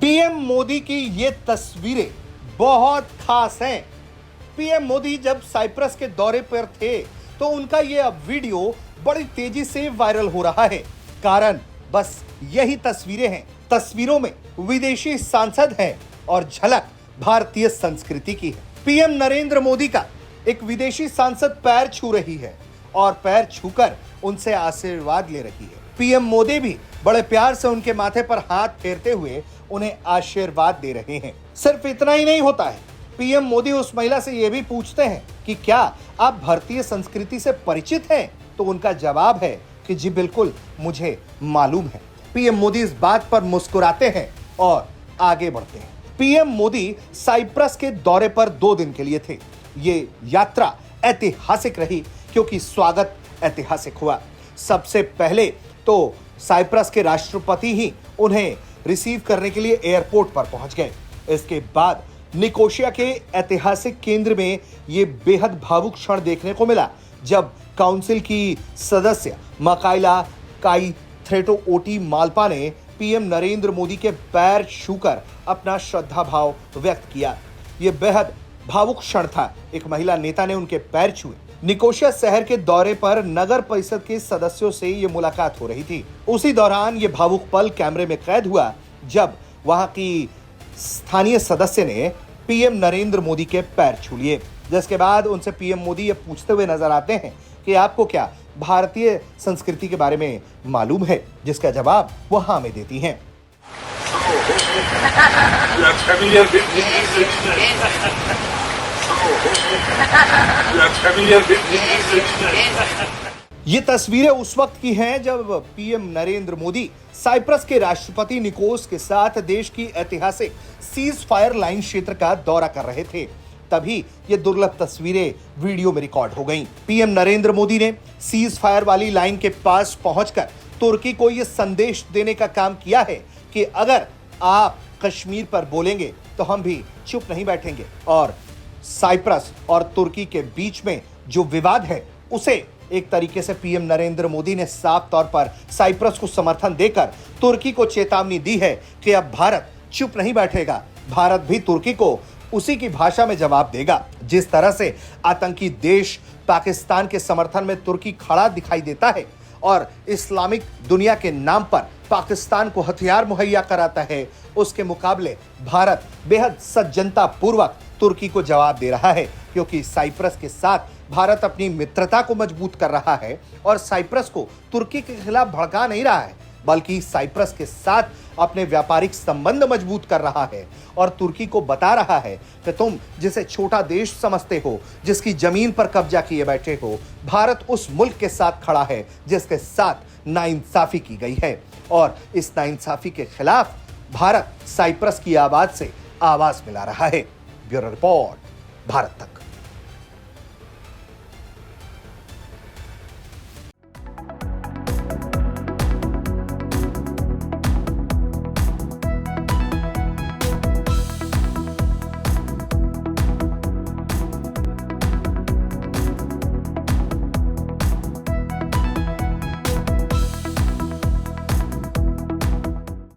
PM Modi की ये तस्वीरें बहुत खास हैं। पीएम मोदी जब साइप्रस के दौरे पर थे तो उनका ये अब वीडियो बड़ी तेजी से वायरल हो रहा है। कारण बस यही तस्वीरें हैं। तस्वीरों में विदेशी सांसद हैं और झलक भारतीय संस्कृति की है। पीएम नरेंद्र मोदी का एक विदेशी सांसद पैर छू रही है और पैर छूकर उनसे आशीर्वाद ले रही है। पीएम मोदी भी बड़े प्यार से उनके माथे पर हाथ फेरते हुए उन्हें आशीर्वाद दे रहे हैं। सिर्फ इतना ही नहीं होता है, पीएम मोदी उस महिला से यह भी पूछते हैं कि क्या आप भारतीय संस्कृति से परिचित हैं? तो उनका जवाब है कि जी बिल्कुल, मुझे मालूम है। पीएम मोदी इस बात पर मुस्कुराते हैं और आगे बढ़ते हैं। पीएम मोदी साइप्रस के दौरे पर 2 दिन के लिए थे। ये यात्रा ऐतिहासिक रही क्योंकि स्वागत ऐतिहासिक हुआ। सबसे पहले तो साइप्रस के राष्ट्रपति ही उन्हें रिसीव करने के लिए एयरपोर्ट पर पहुंच गए। इसके बाद निकोशिया के ऐतिहासिक केंद्र में यह बेहद भावुक क्षण देखने को मिला जब काउंसिल की सदस्य मकाइला काइथ्रेटोओटी माल्पा ने पीएम नरेंद्र मोदी के पैर छूकर अपना श्रद्धा भाव व्यक्त किया। यह बेहद भावुक क्षण था। एक महिला नेता ने उनके पैर छुए। निकोशिया शहर के दौरे पर नगर परिषद के सदस्यों से ये मुलाकात हो रही थी। उसी दौरान ये भावुक पल कैमरे में कैद हुआ जब वहां की स्थानीय सदस्य ने पीएम नरेंद्र मोदी के पैर छू लिए। जिसके बाद उनसे पीएम मोदी ये पूछते हुए नजर आते हैं कि आपको क्या भारतीय संस्कृति के बारे में मालूम है? जिसका जवाब वो हाँ में देती हैं। ये तस्वीरें उस वक्त की हैं जब पीएम नरेंद्र मोदी साइप्रस के राष्ट्रपति निकोस के साथ देश की ऐतिहासिक सीज फायर लाइन क्षेत्र का दौरा कर रहे थे। तभी ये दुर्लभ तस्वीरें वीडियो में रिकॉर्ड हो गईं। पीएम नरेंद्र मोदी ने सीज फायर वाली लाइन के पास पहुंचकर तुर्की को यह संदेश देने का काम किया है कि अगर आप कश्मीर पर बोलेंगे तो हम भी चुप नहीं बैठेंगे। और साइप्रस और तुर्की के बीच में जो विवाद है उसे एक तरीके से पीएम नरेंद्र मोदी ने साफ तौर पर साइप्रस को समर्थन देकर तुर्की को चेतावनी दी है कि अब भारत चुप नहीं बैठेगा। भारत भी तुर्की को उसी की भाषा में जवाब देगा। जिस तरह से आतंकी देश पाकिस्तान के समर्थन में तुर्की खड़ा दिखाई देता है और इस्लामिक दुनिया के नाम पर पाकिस्तान को हथियार मुहैया कराता है, उसके मुकाबले भारत बेहद सज्जनता पूर्वक तुर्की को जवाब दे रहा है क्योंकि साइप्रस के साथ भारत अपनी मित्रता को मजबूत कर रहा है और साइप्रस को तुर्की के खिलाफ भड़का नहीं रहा है बल्कि साइप्रस के साथ अपने व्यापारिक संबंध मजबूत कर रहा है और तुर्की को बता रहा है कि तुम जिसे छोटा देश समझते हो, जिसकी जमीन पर कब्जा किए बैठे हो, भारत उस मुल्क के साथ खड़ा है जिसके साथ नाइंसाफी की गई है और इस नाइंसाफी के खिलाफ भारत साइप्रस की आवाज से आवाज मिला रहा है। ब्यूरो रिपोर्ट, भारत तक।